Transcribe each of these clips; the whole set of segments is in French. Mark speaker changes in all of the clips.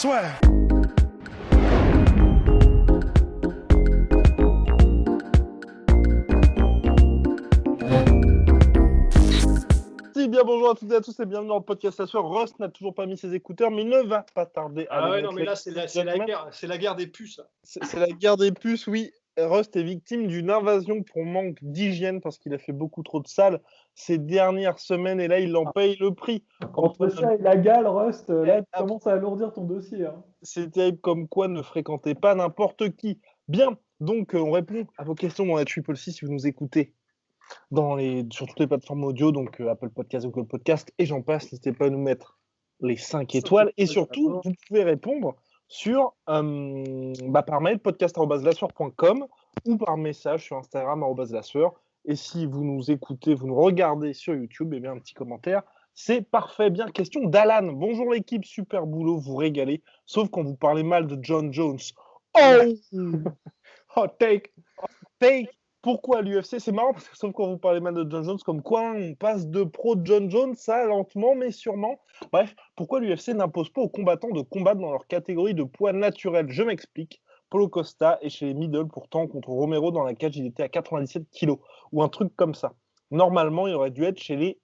Speaker 1: Swag.
Speaker 2: Bien bonjour à toutes et à tous et bienvenue dans le podcast La Sueur. Rust n'a toujours pas mis ses écouteurs, mais il ne va pas tarder à
Speaker 3: Ah ouais, non, mais là, c'est la guerre des puces.
Speaker 2: C'est la guerre des puces, oui. Rust est victime d'une invasion pour manque d'hygiène parce qu'il a fait beaucoup trop de salles ces dernières semaines et là, il en paye le prix.
Speaker 4: Entre ça et la gale, Rust, là, tu commences à alourdir ton dossier. Hein.
Speaker 2: C'est terrible comme quoi ne fréquentez pas n'importe qui. Bien, donc on répond à vos questions dans la Triple C si vous nous écoutez. Sur toutes les plateformes audio, donc Apple Podcast, Google Podcast et j'en passe, n'hésitez pas à nous mettre les 5 étoiles et surtout, vous pouvez répondre sur, par mail podcast@lassueur.com ou par message sur Instagram @lassueur. Et si vous nous écoutez, vous nous regardez sur YouTube, eh bien un petit commentaire, c'est parfait. Bien, question d'Alan. Bonjour l'équipe, super boulot, vous régalez, sauf quand vous parlez mal de John Jones. Oh take. Pourquoi l'UFC? C'est marrant parce que sauf quand vous parlez mal de John Jones, comme quoi on passe de pro John Jones, ça lentement mais sûrement. Bref, pourquoi l'UFC n'impose pas aux combattants de combattre dans leur catégorie de poids naturel? Je m'explique. Paulo Costa est chez les middle pourtant contre Romero dans la cage, il était à 97 kg ou un truc comme ça. Normalement, il aurait dû être chez les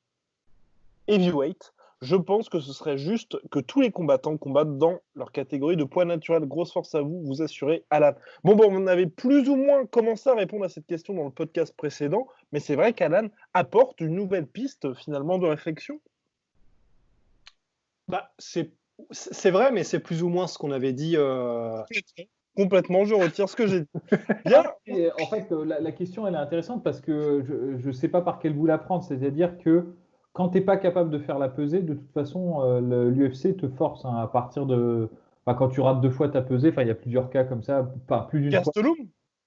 Speaker 2: heavyweight. Je pense que ce serait juste que tous les combattants combattent dans leur catégorie de poids naturel. Grosse force à vous, vous assurez, Alan. Bon, on avait plus ou moins commencé à répondre à cette question dans le podcast précédent, mais c'est vrai qu'Alan apporte une nouvelle piste finalement de réflexion.
Speaker 3: Bah, c'est vrai, mais c'est plus ou moins ce qu'on avait dit.
Speaker 2: Complètement, je retire ce que j'ai dit. Bien.
Speaker 4: Et en fait, la question, elle est intéressante parce que je ne sais pas par quel bout la prendre. C'est-à-dire que quand tu n'es pas capable de faire la pesée, de toute façon, l'UFC te force à partir de... quand tu rates 2 fois ta pesée, il y a plusieurs cas comme ça, pas plus d'une fois.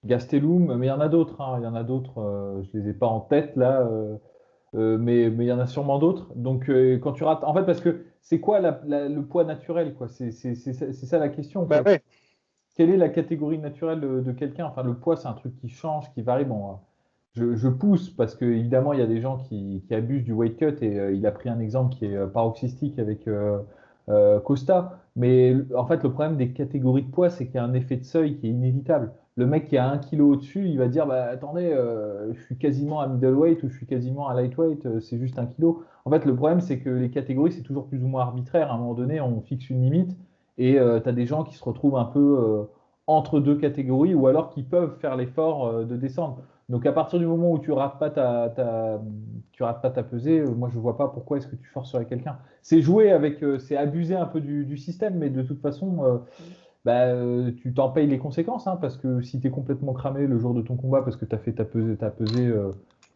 Speaker 4: Gastelum, mais il y en a d'autres. Il y en a d'autres, je ne les ai pas en tête là, mais il y en a sûrement d'autres. Donc, quand tu rates... En fait, parce que c'est quoi le poids naturel quoi? C'est ça la question.
Speaker 2: Bah ouais.
Speaker 4: Quelle est la catégorie naturelle de quelqu'un? Enfin, le poids, c'est un truc qui change, qui varie. Bon, je pousse parce que évidemment, il y a des gens qui abusent du weight cut et il a pris un exemple qui est paroxystique avec Costa. Mais en fait, le problème des catégories de poids, c'est qu'il y a un effet de seuil qui est inévitable. Le mec qui a 1 kilo au-dessus, il va dire attendez, je suis quasiment à middleweight ou je suis quasiment à lightweight, c'est juste 1 kilo. En fait, le problème, c'est que les catégories, c'est toujours plus ou moins arbitraire. À un moment donné, on fixe une limite. Et tu as des gens qui se retrouvent un peu entre deux catégories ou alors qui peuvent faire l'effort de descendre. Donc à partir du moment où tu rates pas ta pesée, moi je vois pas pourquoi est-ce que tu forcerais quelqu'un. C'est jouer avec, c'est abuser un peu du système, mais de toute façon, tu t'en payes les conséquences, hein, parce que si tu es complètement cramé le jour de ton combat parce que tu as fait ta pesée,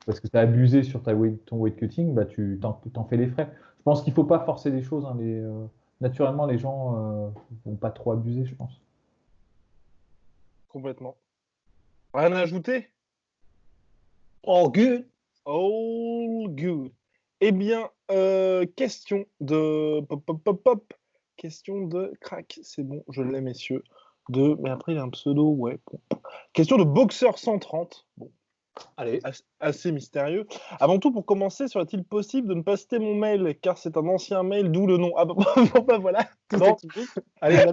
Speaker 4: parce que tu as abusé sur ton weight cutting, tu t'en fais les frais. Je pense qu'il faut pas forcer les choses, hein, naturellement, les gens vont pas trop abuser, je pense.
Speaker 2: Complètement. Rien à ajouter?
Speaker 3: All good.
Speaker 2: All good. Eh bien, question de question de crack, c'est bon, je l'ai, messieurs. Mais après, il y a un pseudo, ouais. Bon. Question de Boxer 130. Bon.
Speaker 3: Allez.
Speaker 2: Assez mystérieux. Avant tout, pour commencer, serait-il possible de ne pas citer mon mail, car c'est un ancien mail, d'où le nom. Ah voilà.
Speaker 3: Non. Allez.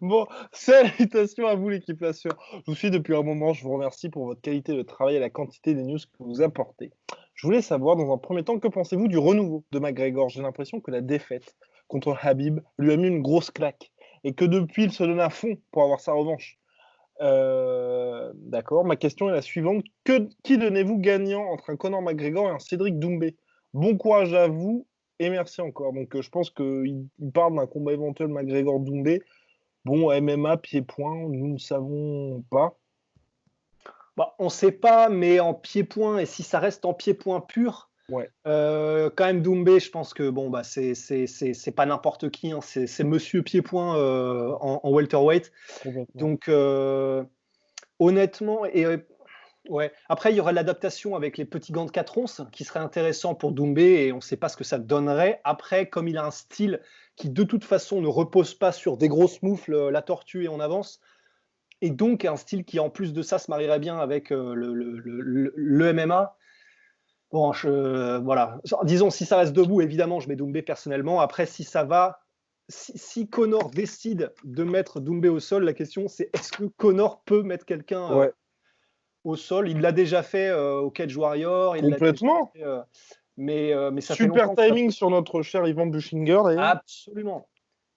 Speaker 2: Bon, salutations à vous l'équipe La Sueur. Je vous suis depuis un moment, je vous remercie pour votre qualité de travail et la quantité des news que vous apportez. Je voulais savoir, dans un premier temps, que pensez-vous du renouveau de McGregor? J'ai l'impression que la défaite contre Khabib lui a mis une grosse claque et que depuis, il se donne à fond pour avoir sa revanche. D'accord, ma question est la suivante. Qui donnez-vous gagnant entre un Conor McGregor et un Cédric Doumbé? Bon courage à vous et merci encore. Donc je pense qu'il parle d'un combat éventuel McGregor-Doumbé. Bon, MMA, pied-point, nous ne savons pas.
Speaker 3: On ne sait pas, mais en pied-point, et si ça reste en pied-point pur,
Speaker 2: ouais.
Speaker 3: Quand même Doumbé, je pense que c'est pas n'importe qui, hein, c'est monsieur pied-point en welterweight. Donc honnêtement, ouais. Après il y aura l'adaptation avec les petits gants de 4 onces qui serait intéressant pour Doumbé et on ne sait pas ce que ça donnerait. Après, comme il a un style qui de toute façon ne repose pas sur des grosses moufles, la tortue et on avance, et donc un style qui en plus de ça se marierait bien avec le MMA. Bon, voilà. Disons, si ça reste debout, évidemment, je mets Doumbé personnellement. Après, si ça va, si Conor décide de mettre Doumbé au sol, la question c'est est-ce que Conor peut mettre quelqu'un
Speaker 2: Ouais,
Speaker 3: au sol? Il l'a déjà fait au Cage Warrior, il l'a déjà
Speaker 2: complètement.
Speaker 3: fait, mais ça fait
Speaker 2: Super
Speaker 3: longtemps que ça...
Speaker 2: timing sur notre cher Ivan Bushinger, d'ailleurs.
Speaker 3: Absolument.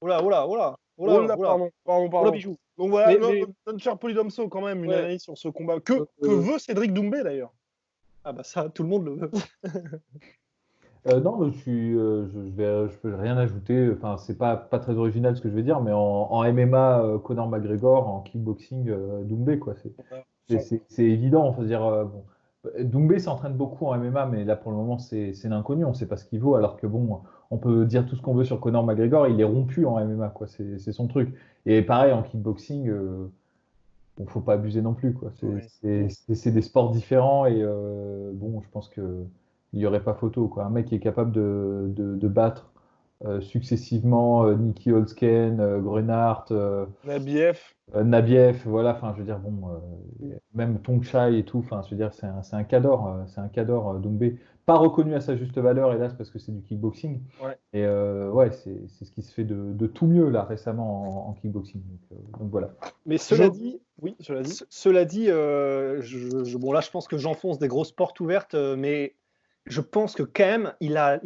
Speaker 3: Oula, oula, oula,
Speaker 2: Oh
Speaker 3: oula,
Speaker 2: là,
Speaker 3: oula,
Speaker 2: pardon.
Speaker 3: bijou.
Speaker 2: Donc voilà,
Speaker 3: Mais
Speaker 2: notre cher Polydomso, quand même, une
Speaker 3: ouais,
Speaker 2: analyse sur ce combat. Que veut Cédric Doumbé, d'ailleurs?
Speaker 3: ah bah ça, tout le monde le veut.
Speaker 4: Non, mais je peux rien ajouter. Enfin, c'est pas très original ce que je vais dire, mais en MMA, Conor McGregor, en kickboxing, Doumbé, quoi. C'est évident. Enfin, dire, bon. Doumbé s'entraîne beaucoup en MMA, mais là pour le moment c'est l'inconnu. On ne sait pas ce qu'il vaut. Alors que bon, on peut dire tout ce qu'on veut sur Conor McGregor, il est rompu en MMA, quoi. C'est son truc. Et pareil en kickboxing. Bon, faut pas abuser non plus, quoi.
Speaker 2: Ouais.
Speaker 4: C'est des sports différents et bon, je pense que il y aurait pas photo, quoi. Un mec qui est capable de battre successivement Nicky Holzken, Grunhardt,
Speaker 2: Nabiev.
Speaker 4: Nabiev, voilà. Enfin, je veux dire, bon, même Tongchai et tout. Enfin, je veux dire, c'est un cador, Doumbé. Pas reconnu à sa juste valeur, hélas, parce que c'est du kickboxing.
Speaker 2: Ouais.
Speaker 4: Et ouais, c'est ce qui se fait de tout mieux là récemment en kickboxing. Donc voilà.
Speaker 3: Mais cela dit, bon là, je pense que j'enfonce des grosses portes ouvertes, mais je pense que quand même, il a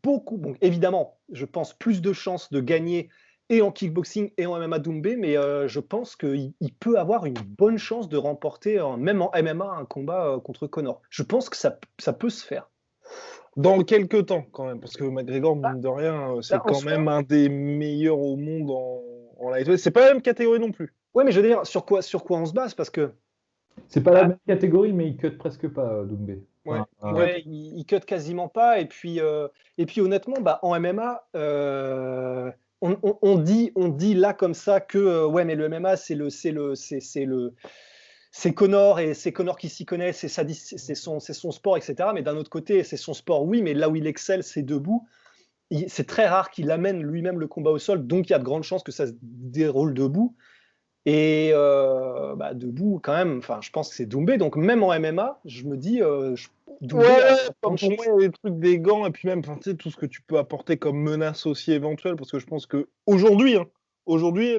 Speaker 3: beaucoup, bon, évidemment, je pense plus de chances de gagner et en kickboxing et en MMA Doumbé, mais je pense qu'il peut avoir une bonne chance de remporter, même en MMA, un combat contre Conor. Je pense que ça peut se faire.
Speaker 2: Dans quelques temps, quand même, parce que McGregor, mine de rien, c'est quand même un des meilleurs au monde en lightweight. C'est pas la même catégorie non plus.
Speaker 3: Ouais, mais je veux dire, sur quoi on se base? Parce que
Speaker 4: c'est pas la même catégorie, mais il cut presque pas, Doumbé.
Speaker 2: Ouais,
Speaker 3: ouais, il cut quasiment pas. Et puis honnêtement, bah, en MMA, on dit là comme ça que ouais, mais le MMA, c'est Conor et c'est Conor qui s'y connaît, c'est son sport, etc. Mais d'un autre côté, c'est son sport, oui, mais là où il excelle, c'est debout. C'est très rare qu'il amène lui-même le combat au sol, donc il y a de grandes chances que ça se déroule debout. Et debout, quand même, je pense que c'est Doumbé. Donc, même en MMA, je me dis, Doumbé
Speaker 2: pour moi, il y a des trucs des gants, et puis même, tu sais, tout ce que tu peux apporter comme menace aussi éventuelle, parce que je pense qu'aujourd'hui,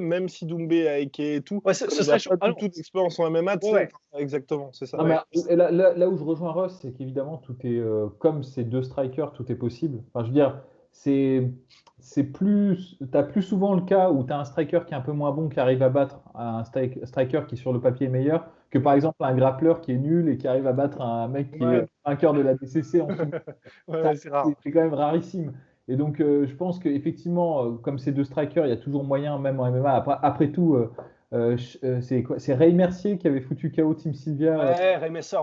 Speaker 2: même si Doumbé a équé et tout,
Speaker 3: ce
Speaker 2: il n'a pas toute d'expérience en MMA, tu sais, exactement, c'est ça.
Speaker 4: Là où je rejoins Ross, c'est qu'évidemment, tout est, comme ces deux strikers, tout est possible. Enfin, je veux dire, t'as plus souvent le cas où tu as un striker qui est un peu moins bon qui arrive à battre un striker qui sur le papier est meilleur que par exemple un grappleur qui est nul et qui arrive à battre un mec qui est vainqueur de la DCC en dessous. C'est quand même rarissime. Et donc je pense qu'effectivement, comme ces deux strikers, il y a toujours moyen, même en MMA. Après tout, c'est Ray Mercier qui avait foutu KO Team Sylvia
Speaker 3: Ray Mercier,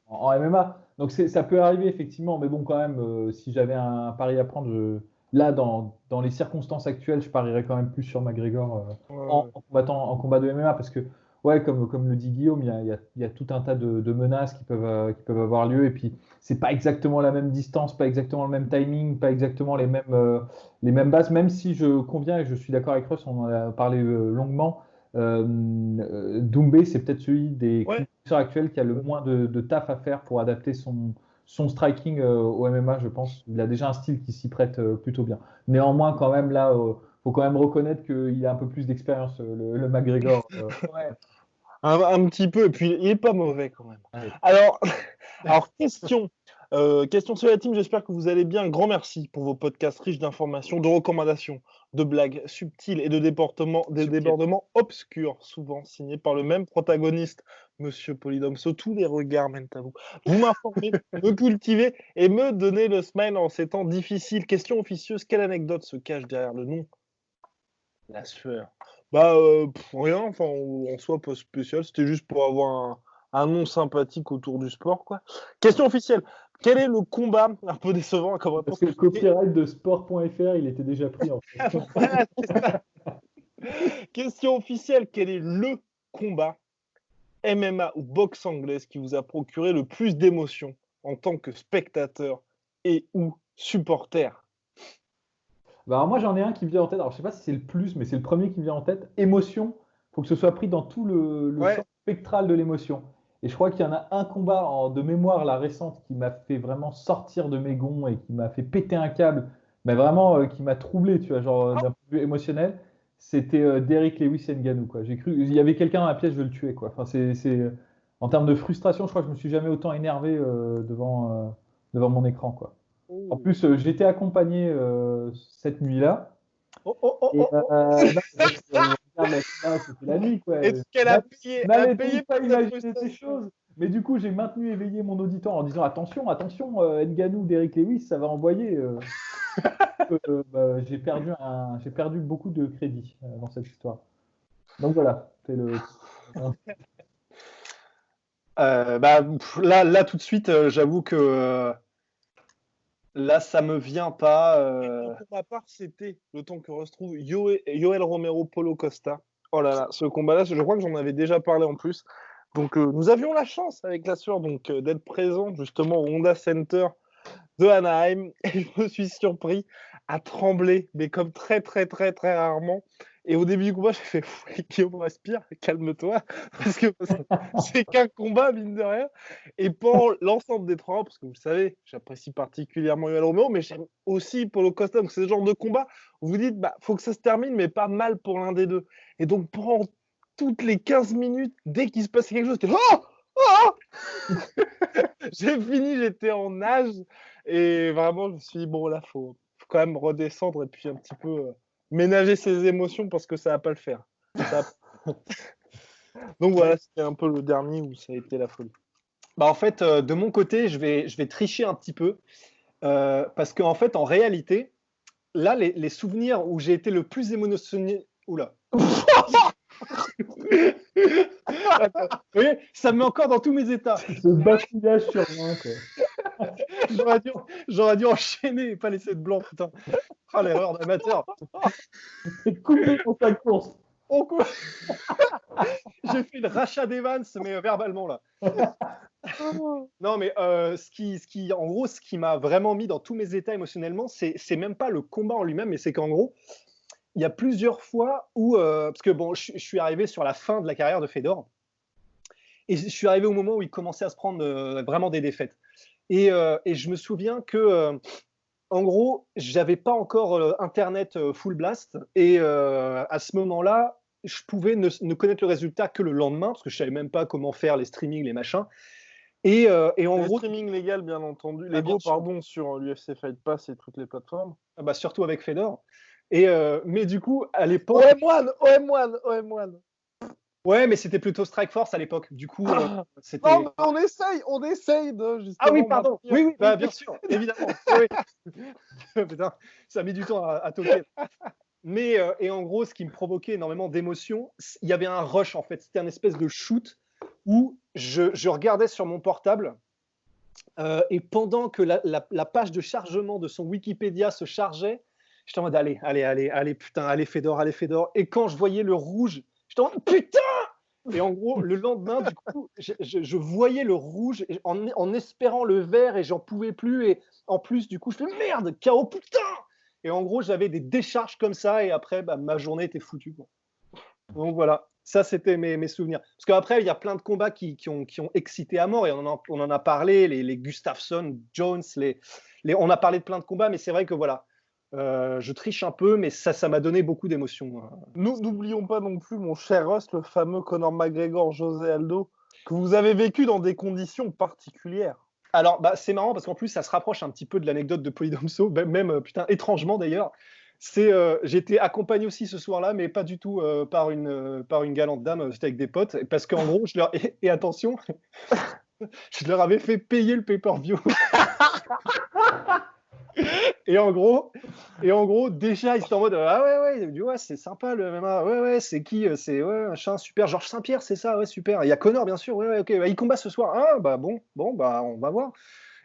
Speaker 4: en MMA. Donc ça peut arriver effectivement, mais bon quand même, si j'avais un pari à prendre, là dans les circonstances actuelles, je parierais quand même plus sur McGregor en combat de MMA parce que ouais, comme le dit Guillaume, il y a tout un tas de menaces qui peuvent avoir lieu et puis c'est pas exactement la même distance, pas exactement le même timing, pas exactement les mêmes bases, même si je conviens et je suis d'accord avec Russ, on en a parlé longuement. Doumbé, c'est peut-être celui des kickboxers actuels qui a le moins de taf à faire pour adapter son striking au MMA, je pense. Il a déjà un style qui s'y prête plutôt bien. Néanmoins, quand même, là, faut quand même reconnaître qu'il a un peu plus d'expérience, le McGregor.
Speaker 2: Un petit peu, et puis il est pas mauvais quand même.
Speaker 4: Ouais.
Speaker 2: Alors, question sur la team, j'espère que vous allez bien. Un grand merci pour vos podcasts riches d'informations, de recommandations, de blagues subtiles et de débordements obscurs, souvent signés par le même protagoniste, Monsieur Polydomso. Tous les regards mènent à vous. Vous m'informez, me cultivez et me donnez le smile en ces temps difficiles. Question officieuse, quelle anecdote se cache derrière le nom? La sueur. Rien, enfin, en soi, pas spécial. C'était juste pour avoir un nom sympathique autour du sport, quoi. Question officielle. Quel est le combat, un peu décevant comme réponse?
Speaker 4: Parce que le copyright de sport.fr, il était déjà pris, en fait.
Speaker 2: Voilà, c'est ça. Question officielle. Quel est le combat MMA ou boxe anglaise qui vous a procuré le plus d'émotions en tant que spectateur et ou supporter?
Speaker 4: Alors moi, j'en ai un qui me vient en tête. Alors, je sais pas si c'est le plus, mais c'est le premier qui me vient en tête. Émotion. Il faut que ce soit pris dans tout le champ spectral de l'émotion. Et je crois qu'il y en a un combat de mémoire, la récente, qui m'a fait vraiment sortir de mes gonds et qui m'a fait péter un câble, mais vraiment qui m'a troublé, tu vois, genre d'un point de vue émotionnel. C'était Derrick Lewis Ngannou, quoi. J'ai cru, il y avait quelqu'un dans la pièce, je le tuais, quoi. Enfin, en termes de frustration, je crois que je me suis jamais autant énervé devant mon écran, quoi. En plus, j'étais accompagné cette nuit-là. Et, non, regarde, c'était la nuit, quoi.
Speaker 2: Est-ce qu'elle a payé,
Speaker 4: N'allait-il pas
Speaker 2: pour cette
Speaker 4: imaginer ces
Speaker 2: frustration?
Speaker 4: choses? Mais du coup, j'ai maintenu éveillé mon auditoire en disant attention, attention, Ngannou, Derrick Lewis, ça va envoyer. J'ai perdu beaucoup de crédit dans cette histoire. Donc voilà, c'est le.
Speaker 3: Là, tout de suite, j'avoue que là, ça me vient pas.
Speaker 2: Pour ma part, c'était le temps que retrouve Yoel Romero, Paulo Costa. Oh là là, ce combat-là, je crois que j'en avais déjà parlé en plus. Donc, nous avions la chance avec la sueur d'être présents justement au Honda Center de Anaheim. Et je me suis surpris à trembler, mais comme très, très, très, très rarement. Et au début du combat, j'ai fait Guillaume, respire, calme-toi, parce que c'est qu'un combat, mine de rien. Et pendant l'ensemble des 3 ans, parce que vous le savez, j'apprécie particulièrement Yoel Romero, mais j'aime aussi Paulo Costa. Donc, c'est ce genre de combat où vous dites, faut que ça se termine, mais pas mal pour l'un des deux. Et donc, pendant toutes les 15 minutes, dès qu'il se passait quelque chose, c'était j'ai fini, j'étais en nage. Et vraiment, je me suis dit, bon, là, faut quand même redescendre et puis un petit peu ménager ses émotions parce que ça va pas le faire. Donc voilà, c'était un peu le dernier où ça a été la folie.
Speaker 3: En fait, de mon côté, je vais tricher un petit peu parce qu'en fait, en réalité, là, les souvenirs où j'ai été le plus émotionné. Oula. Vous voyez, ça me met encore dans tous mes états.
Speaker 4: Ce bafouillage sur moi, quoi.
Speaker 3: J'aurais dû enchaîner et pas laisser de blanc, putain. Oh, l'erreur d'amateur.
Speaker 4: C'est coupé pour ta course.
Speaker 3: J'ai fait le rachat d'Evans, mais verbalement là. Non, mais en gros, ce qui m'a vraiment mis dans tous mes états émotionnellement, c'est même pas le combat en lui-même, mais c'est qu'en gros, il y a plusieurs fois où, parce que bon, je suis arrivé sur la fin de la carrière de Fedor, et je suis arrivé au moment où il commençait à se prendre vraiment des défaites. Et je me souviens que, en gros, j'avais pas encore Internet full blast, et à ce moment-là, je pouvais ne connaître le résultat que le lendemain, parce que je savais même pas comment faire les streamings, les machins. Et en gros,
Speaker 2: streaming légal, bien entendu. Sur l'UFC Fight Pass et toutes les plateformes.
Speaker 3: Surtout avec Fedor. Mais du coup, à l'époque.
Speaker 2: OM1.
Speaker 3: Ouais, mais c'était plutôt Strikeforce à l'époque. Du coup, c'était.
Speaker 2: Non, on essaye de justement.
Speaker 3: Ah oui, pardon. Oui, bien sûr, évidemment. Putain, ça a mis du temps à toquer. Mais et en gros, ce qui me provoquait énormément d'émotion, il y avait un rush en fait. C'était un espèce de shoot où je regardais sur mon portable et pendant que la page de chargement de son Wikipédia se chargeait, j'étais en mode allez, putain, allez Fedor. Et quand je voyais le rouge, j'étais en mode putain. Et en gros, le lendemain, du coup, je voyais le rouge en espérant le vert et j'en pouvais plus. Et en plus, du coup, je fais merde, KO, putain. Et en gros, j'avais des décharges comme ça et après, ma journée était foutue, quoi. Donc voilà, ça c'était mes souvenirs. Parce qu'après, il y a plein de combats qui ont excité à mort et on en a parlé, les Gustafsson, Jones, on a parlé de plein de combats, mais c'est vrai que voilà, je triche un peu, mais ça m'a donné beaucoup d'émotions.
Speaker 2: Nous n'oublions pas non plus, mon cher Russ, le fameux Conor McGregor, José Aldo, que vous avez vécu dans des conditions particulières.
Speaker 3: Alors, c'est marrant parce qu'en plus, ça se rapproche un petit peu de l'anecdote de Polydomso, même putain, étrangement d'ailleurs. J'ai été accompagné aussi ce soir-là, mais pas du tout par une galante dame, c'était avec des potes, parce qu'en gros, et attention, je leur avais fait payer le pay-per-view. Et en gros, déjà, ils étaient en mode ah ouais, c'est sympa le MMA, ouais, c'est qui, c'est machin, super, Georges Saint-Pierre, c'est ça, ouais, super. Il y a Conor, bien sûr, ouais, ok, il combat ce soir. Ah bon, on va voir.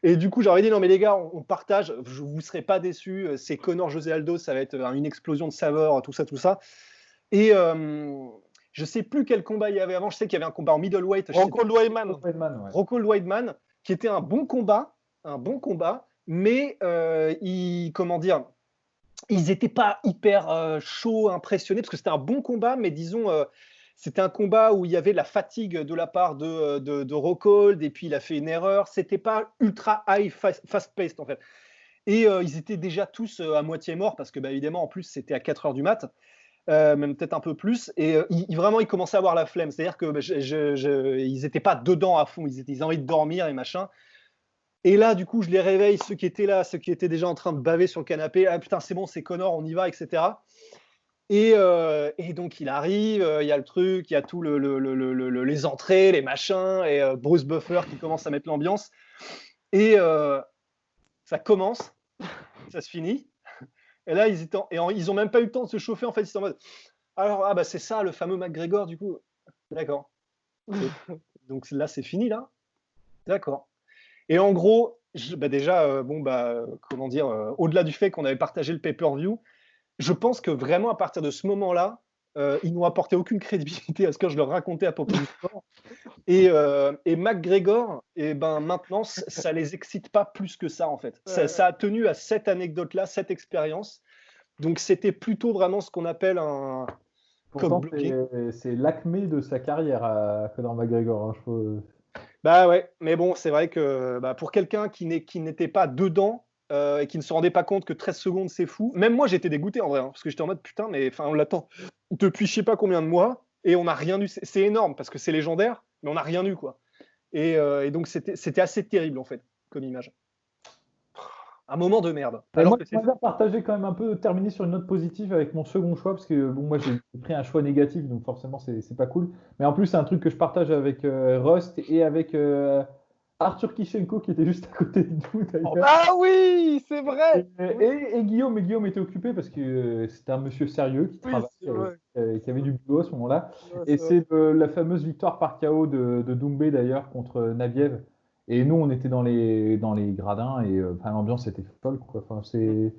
Speaker 3: Et du coup, j'aurais dit non mais les gars, on partage, vous serez pas déçus, c'est Conor José Aldo, ça va être une explosion de saveurs, tout ça. Et je sais plus quel combat il y avait avant, je sais qu'il y avait un combat en middleweight. Rockhold Weidman, qui était un bon combat, mais ils n'étaient pas hyper chauds, impressionnés, parce que c'était un bon combat, mais disons, C'était un combat où il y avait de la fatigue de la part de Rockhold, et puis il a fait une erreur. C'était pas ultra high, fast-paced en fait. Et ils étaient déjà tous à moitié morts parce que, bah, évidemment, en plus, c'était à 4 heures du mat, même peut-être un peu plus. Et vraiment, ils commençaient à avoir la flemme. C'est-à-dire que bah, ils n'étaient pas dedans à fond. Ils avaient envie de dormir et machin. Et là, du coup, je les réveille, ceux qui étaient là, ceux qui étaient déjà en train de baver sur le canapé. Ah putain, c'est bon, c'est Connor, on y va, etc. Et donc, il arrive, il y a le truc, il y a tout les entrées, les machins, et Bruce Buffer qui commence à mettre l'ambiance. Et ça commence, ça se finit. Et là, ils ont même pas eu le temps de se chauffer. En fait, ils sont en mode, alors, bah, c'est ça, le fameux McGregor, du coup. D'accord. Donc là, c'est fini, là. D'accord. Et en gros, bah, déjà, comment dire, au-delà du fait qu'on avait partagé le pay-per-view, je pense que vraiment, à partir de ce moment-là, ils n'ont apporté aucune crédibilité à ce que je leur racontais à propos du sport. Et McGregor, et ben maintenant, ça les excite pas plus que ça, en fait. Ça a tenu à cette anecdote-là, cette expérience. Donc, c'était plutôt vraiment ce qu'on appelle un
Speaker 4: Pourtant,
Speaker 3: cock-blocking.
Speaker 4: c'est l'acmé de sa carrière à Conor McGregor. Hein,
Speaker 3: Bah ouais, mais bon, c'est vrai que bah, pour quelqu'un qui n'était pas dedans et qui ne se rendait pas compte que 13 secondes, c'est fou. Même moi, j'étais dégoûté en vrai, hein, parce que j'étais en mode putain, mais on l'attend depuis je sais pas combien de mois et on n'a rien eu. C'est énorme parce que c'est légendaire, mais on n'a rien eu, quoi. Et donc, c'était assez terrible, en fait, comme image. Un moment de merde.
Speaker 4: Moi, je vais partager quand même un peu, terminer sur une note positive avec mon second choix, parce que bon, moi j'ai pris un choix négatif, donc forcément c'est pas cool. Mais en plus, c'est un truc que je partage avec Rust et avec Arthur Kishenko qui était juste à côté de nous d'ailleurs.
Speaker 2: Ah oui, c'est vrai.
Speaker 4: Et Guillaume, mais Guillaume était occupé parce que c'était un monsieur sérieux qui travaille, qui avait du boulot à ce moment-là. Et c'est la fameuse victoire par KO de Doumbé d'ailleurs contre Nabiev. Et nous, on était dans les gradins et l'ambiance était folle, quoi. Il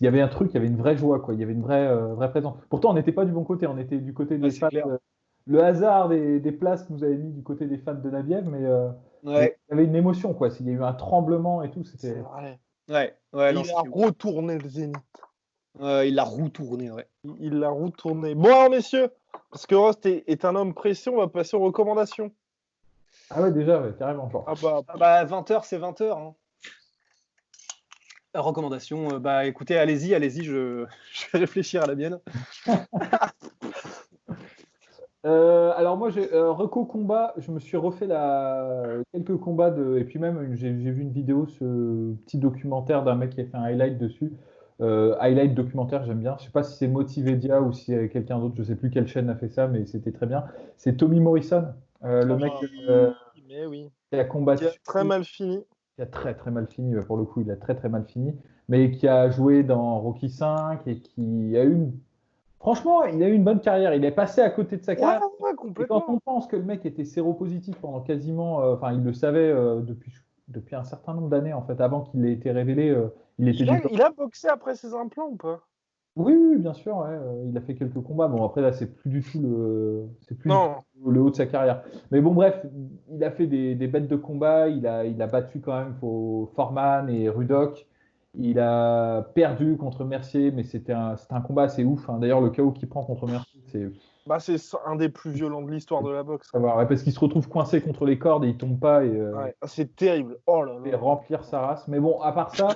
Speaker 4: y avait un truc, il y avait une vraie joie, quoi. Il y avait une vraie présence. Pourtant, on n'était pas du bon côté, on était du côté des fans. Le hasard des places nous avait mis du côté des fans de Nabiev, mais il y avait une émotion, quoi. Il y a eu un tremblement et tout.
Speaker 2: C'est vrai.
Speaker 3: Il
Speaker 2: a retourné le Zénith.
Speaker 3: Il l'a retourné, ouais.
Speaker 2: Il l'a retourné. Bon, alors, messieurs, parce que Rost est un homme précis, on va passer aux recommandations.
Speaker 4: Ah ouais, déjà, ouais, carrément. Genre.
Speaker 3: 20h, c'est 20h. Hein. Recommandation, écoutez, allez-y, je vais réfléchir à la mienne.
Speaker 4: Alors moi, Reco Combat, je me suis refait quelques combats et puis même j'ai vu une vidéo, ce petit documentaire d'un mec qui a fait un highlight dessus. Highlight documentaire, j'aime bien. Je sais pas si c'est Motivedia ou si c'est quelqu'un d'autre, je sais plus quelle chaîne a fait ça, mais c'était très bien. C'est Tommy Morrison, le mec qui a combattu.
Speaker 2: Qui a très mal fini.
Speaker 4: Qui a très très mal fini, pour le coup, il a très très mal fini, mais qui a joué dans Rocky V et qui a eu Franchement, il a eu une bonne carrière. Il est passé à côté de sa carrière. Et quand on pense que le mec était séropositif pendant quasiment, il le savait depuis un certain nombre d'années en fait, avant qu'il ait été révélé,
Speaker 2: il a boxé après ses implants ou pas?
Speaker 4: Oui, bien sûr. Ouais, il a fait quelques combats. Bon, après là, c'est plus du tout le haut de sa carrière. Mais bon, bref, il a fait des bêtes de combat. Il a battu quand même Foreman et Ruddock. Il a perdu contre Mercier, mais c'était un combat assez ouf. Hein. D'ailleurs, le KO qu'il prend contre Mercier,
Speaker 2: c'est un des plus violents de l'histoire de la boxe.
Speaker 4: Ouais, parce qu'il se retrouve coincé contre les cordes et il tombe pas.
Speaker 2: C'est terrible. Oh là là.
Speaker 4: Et remplir sa race. Mais bon, à part ça,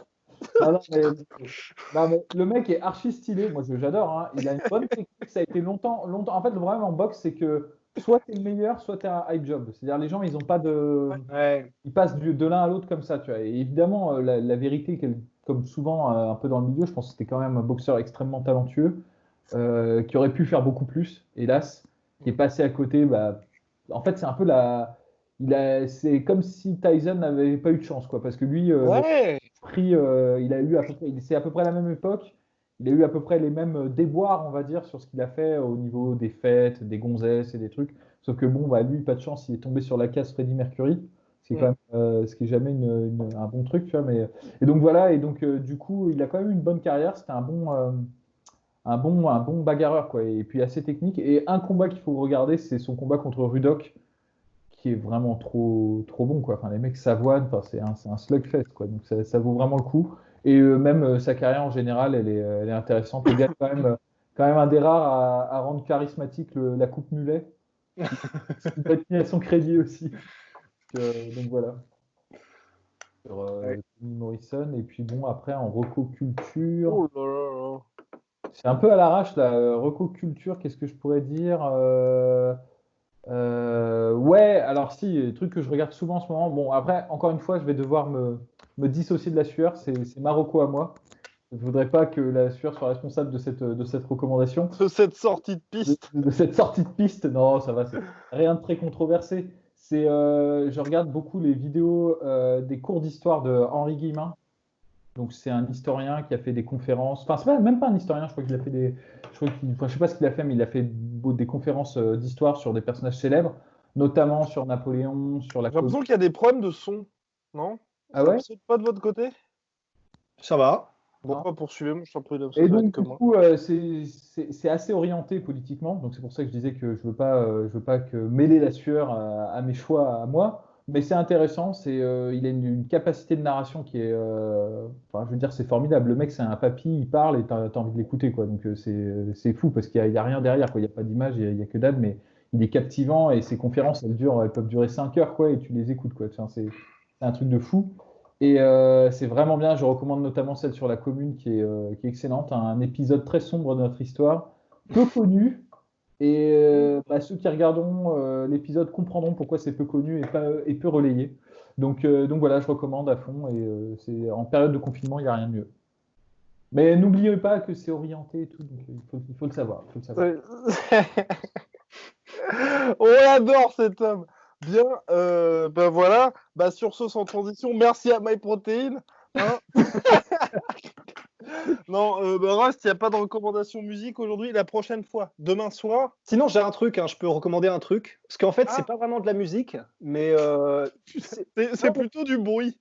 Speaker 4: mais le mec est archi stylé. Moi, j'adore. Hein. Il a une bonne technique. Ça a été longtemps. En fait, le problème en boxe, c'est que soit tu es le meilleur, soit tu es un hype job. C'est-à-dire, les gens, ils ont pas de. Ils passent de l'un à l'autre comme ça. Tu vois. Et évidemment, la vérité, comme souvent un peu dans le milieu, je pense que c'était quand même un boxeur extrêmement talentueux qui aurait pu faire beaucoup plus, hélas, qui est passé à côté. En fait, c'est un peu c'est comme si Tyson n'avait pas eu de chance, quoi, parce que lui, il a eu c'est à peu près la même époque. Il a eu à peu près les mêmes déboires, on va dire, sur ce qu'il a fait au niveau des fêtes, des gonzesses et des trucs. Sauf que bon, lui, pas de chance, il est tombé sur la case Freddie Mercury. C'est quand même, ce qui est jamais un bon truc, tu vois. Et donc voilà, du coup, il a quand même eu une bonne carrière. C'était un bon bagarreur, quoi. Et puis assez technique. Et un combat qu'il faut regarder, c'est son combat contre Ruddock, qui est vraiment trop bon, quoi. Enfin, les mecs s'avoinent, c'est un slugfest, quoi. Donc ça vaut vraiment le coup. Et même sa carrière en général, elle est intéressante. Le gars, quand même, quand même un des rares à rendre charismatique la coupe mulet. Il doit être mis à son crédit aussi. Donc voilà. Sur Toni Morrison. Et puis bon, après, en recoculture.
Speaker 2: Oh là là là.
Speaker 4: C'est un peu à l'arrache, la recoculture, qu'est-ce que je pourrais dire ouais, alors si, le truc que je regarde souvent en ce moment. Bon, après, encore une fois, je vais devoir me dissocier de la sueur. C'est Marocco à moi. Je ne voudrais pas que la sueur soit responsable de cette recommandation.
Speaker 2: De cette sortie de piste.
Speaker 4: De cette sortie de piste. Non, ça va, c'est rien de très controversé. Je regarde beaucoup les vidéos des cours d'histoire de Henri Guillemin. Donc c'est un historien qui a fait des conférences. Enfin, c'est même pas un historien, je crois qu'il a fait des. Je sais pas ce qu'il a fait, mais il a fait des conférences d'histoire sur des personnages célèbres, notamment sur Napoléon, sur la.
Speaker 2: J'ai l'impression qu'il y a des problèmes de son, non?
Speaker 4: Ah ouais?
Speaker 2: Ça saute pas de votre côté?
Speaker 3: Ça va.
Speaker 2: Bon,
Speaker 4: Non.
Speaker 2: pas poursuivez, moi je suis un peu
Speaker 4: Et donc du coup, c'est assez orienté politiquement. Donc c'est pour ça que je disais que je veux pas que mêler la sueur à mes choix à moi. Mais c'est intéressant, il a une capacité de narration qui est, enfin, je veux dire, c'est formidable. Le mec, c'est un papy, il parle et t'as envie de l'écouter, quoi. Donc c'est fou parce qu'il y a rien derrière, quoi. Il y a pas d'image, il y a que dalle, mais il est captivant et ses conférences, elles peuvent durer 5 heures, quoi, et tu les écoutes, quoi. Enfin, c'est un truc de fou. Et c'est vraiment bien. Je recommande notamment celle sur la commune qui est excellente. Un épisode très sombre de notre histoire, peu connu. Et ceux qui regarderont l'épisode comprendront pourquoi c'est peu connu et peu relayé. Donc voilà, je recommande à fond. Et en période de confinement, il n'y a rien de mieux. Mais n'oubliez pas que c'est orienté et tout. Donc il faut le savoir.
Speaker 2: On adore cet homme. Bien, ben voilà. Bah sur ce, sans transition, merci à MyProtein. Hein. Non, Rust, il n'y a pas de recommandation musique aujourd'hui. La prochaine fois, demain soir.
Speaker 3: Sinon, j'ai un truc, hein, je peux recommander un truc. Parce qu'en fait, c'est pas vraiment de la musique, mais
Speaker 2: c'est plutôt du bruit.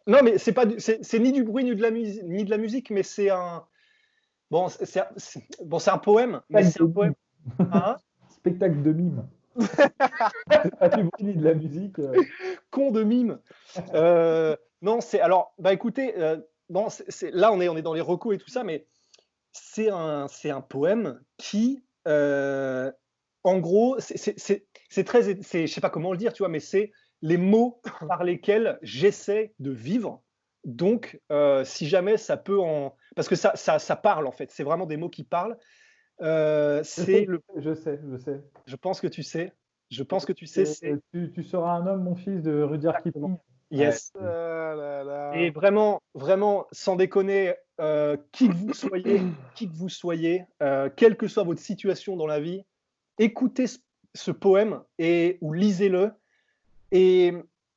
Speaker 3: non, mais c'est ni du bruit ni de la musique, mais c'est un bon, c'est un poème, mais c'est un poème. Hein?
Speaker 4: Spectacle de mime. Pas du bruit ni de la musique.
Speaker 3: Con de mime. Non, c'est alors, bah écoutez, bon, là on est dans les recos et tout ça, mais c'est un poème qui, en gros, c'est très, je sais pas comment le dire, tu vois, mais c'est les mots par lesquels j'essaie de vivre. Donc, si jamais ça peut parce que ça parle en fait, c'est vraiment des mots qui parlent.
Speaker 4: Je sais.
Speaker 3: Je pense que tu sais. Je pense que tu sais.
Speaker 4: Tu seras un homme, mon fils, de Rudyard Kipling.
Speaker 3: Yes.
Speaker 2: Ah là là.
Speaker 3: Et vraiment, vraiment, sans déconner, qui que vous soyez, quelle que soit votre situation dans la vie, écoutez ce poème ou lisez-le. Et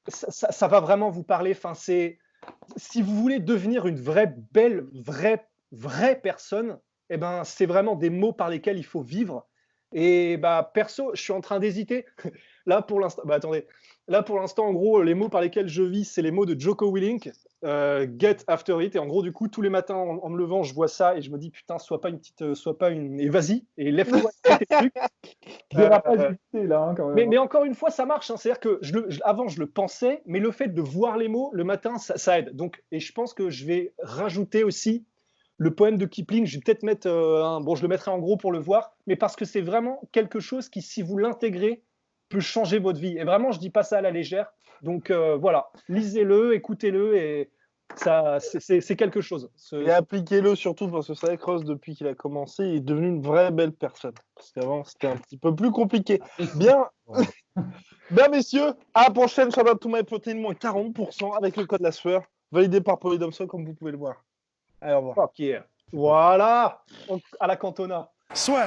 Speaker 3: ça va vraiment vous parler. Enfin, si vous voulez devenir une vraie belle, vraie personne, eh ben, c'est vraiment des mots par lesquels il faut vivre. Et bah, perso, je suis en train d'hésiter. Là, pour l'instant, attendez. Là, pour l'instant, en gros, les mots par lesquels je vis, c'est les mots de Joko Willink, Get After It. Et en gros, du coup, tous les matins, en me levant, je vois ça et je me dis, putain, sois pas une. Et vas-y, et lève-toi, fais tes trucs.
Speaker 4: Là, hein, quand même.
Speaker 3: Mais encore une fois, ça marche. Hein. C'est-à-dire que avant, je le pensais, mais le fait de voir les mots le matin, ça aide. Donc, et je pense que je vais rajouter aussi le poème de Kipling. Je vais peut-être mettre je le mettrai en gros pour le voir, mais parce que c'est vraiment quelque chose qui, si vous l'intégrez, peut changer votre vie. Et vraiment, je dis pas ça à la légère. Donc voilà, lisez-le, écoutez-le, et ça, c'est quelque chose.
Speaker 2: Et appliquez-le surtout parce que c'est vrai que Ross, depuis qu'il a commencé, il est devenu une vraie belle personne. Parce qu'avant, c'était un petit peu plus compliqué. Bien, bien messieurs, à la prochaine. Shout out to MyProtein, moins 40% avec le code la sueur, validé par Polydomso, comme vous pouvez le voir. Allez, au revoir.
Speaker 3: Fuck yeah. Voilà, à la Cantona.
Speaker 2: Soit.